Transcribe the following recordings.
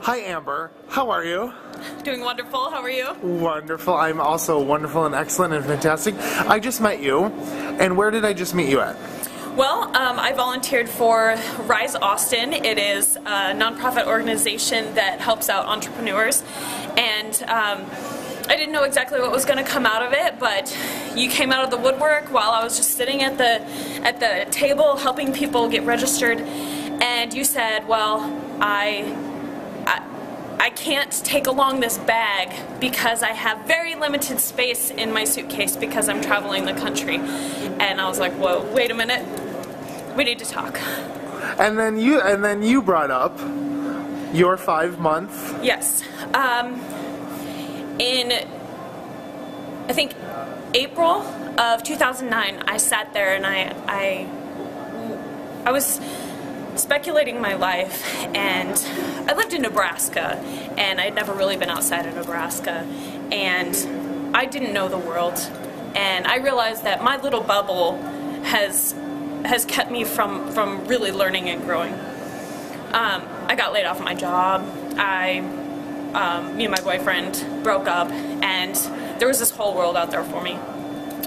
Hi Amber, how are you? Doing wonderful, how are you? Wonderful, I'm also wonderful and excellent and fantastic. I just met you, and where did I just meet you at? Well, I volunteered for Rise Austin. It is a nonprofit organization that helps out entrepreneurs, and I didn't know exactly what was going to come out of it, but you came out of the woodwork while I was just sitting at the table helping people get registered, and you said, well, I can't take along this bag because I have very limited space in my suitcase because I'm traveling the country. And I was like, whoa, wait a minute, we need to talk. And then you brought up your 5 month. Yes. In, I think, April of 2009, I sat there and I was speculating my life, and I lived in Nebraska, and I'd never really been outside of Nebraska, and I didn't know the world, and I realized that my little bubble has kept me from really learning and growing. I got laid off my job. Me and my boyfriend broke up, and there was this whole world out there for me.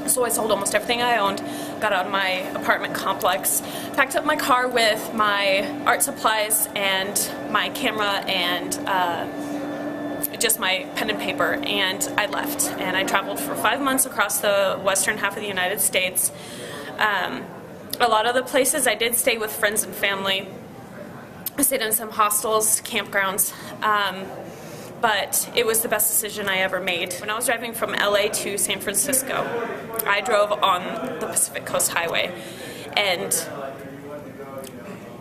So I sold almost everything I owned, got out of my apartment complex, packed up my car with my art supplies and my camera and just my pen and paper, and I left. And I traveled for 5 months across the western half of the United States. A lot of the places I did stay with friends and family. I stayed in some hostels, campgrounds. But it was the best decision I ever made. When I was driving from LA to San Francisco, I drove on the Pacific Coast Highway, and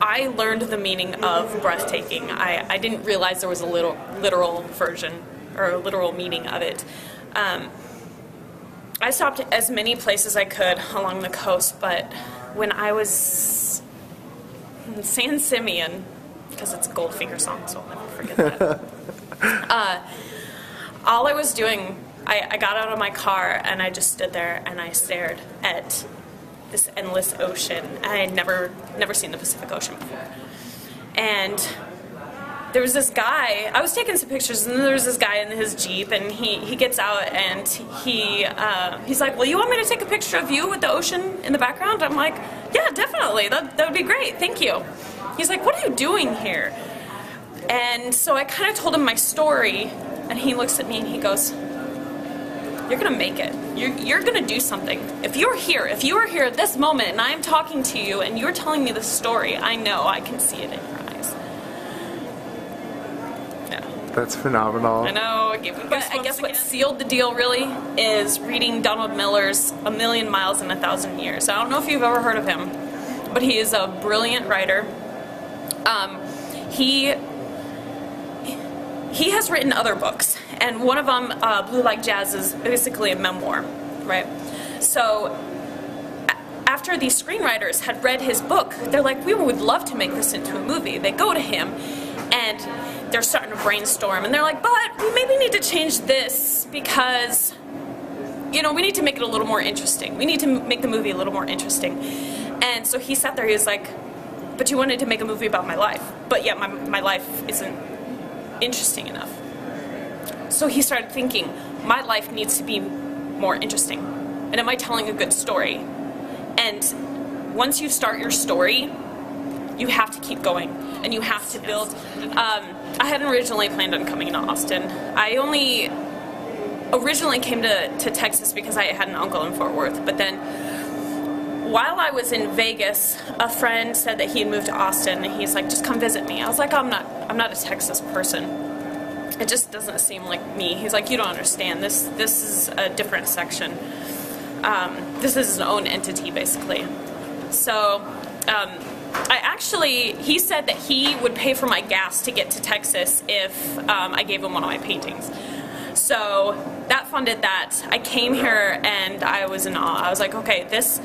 I learned the meaning of breathtaking. I didn't realize there was a literal version or a literal meaning of it. I stopped at as many places I could along the coast, but when I was in San Simeon, because it's a Goldfinger song, so I'll never forget that. All I was doing, I got out of my car and I just stood there and I stared at this endless ocean. I had never seen the Pacific Ocean before. And there was this guy, I was taking some pictures, and there was this guy in his Jeep, and he gets out and he's like, well, you want me to take a picture of you with the ocean in the background? I'm like, yeah, definitely, that would be great, thank you. He's like, what are you doing here? And so I kind of told him my story, and he looks at me and he goes, you're going to make it. You're going to do something. If you are here at this moment, and I'm talking to you, and you're telling me this story, I know, I can see it in your eyes. Yeah. That's phenomenal. I know. But I guess what sealed the deal, really, is reading Donald Miller's A Million Miles in 1,000 Years. I don't know if you've ever heard of him, but he is a brilliant writer. He has written other books, and one of them, Blue Like Jazz, is basically a memoir, right? So after these screenwriters had read his book, they're like, we would love to make this into a movie. They go to him, and they're starting to brainstorm, and they're like, but we maybe need to change this because, you know, we need to make it a little more interesting. We need to make the movie a little more interesting. And so he sat there, he was like, but you wanted to make a movie about my life. But yet my life isn't interesting enough. So he started thinking, my life needs to be more interesting. And am I telling a good story? And once you start your story, you have to keep going. And you have to build. I hadn't originally planned on coming to Austin. I only originally came to Texas because I had an uncle in Fort Worth. But then while I was in Vegas, a friend said that he had moved to Austin, and he's like, just come visit me. I was like, I'm not a Texas person. It just doesn't seem like me. He's like, you don't understand. This is a different section. This is his own entity, basically. So he said that he would pay for my gas to get to Texas if I gave him one of my paintings. So that funded that. I came here and I was in awe. I was like, okay, this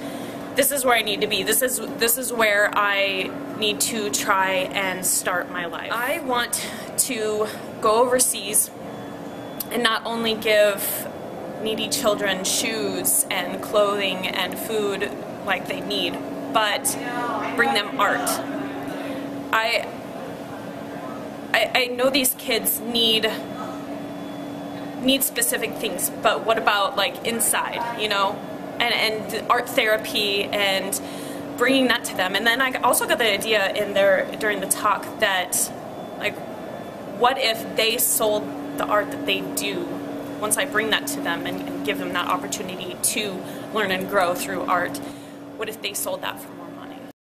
is where I need to be. This is where I need to try and start my life. I want to go overseas and not only give needy children shoes and clothing and food like they need, but bring them art. I I know these kids need specific things, but what about like inside, you know, and art therapy and bringing that to them. And then I also got the idea in there during the talk that, like, what if they sold the art that they do once I bring that to them and give them that opportunity to learn and grow through art? What if they sold that for more?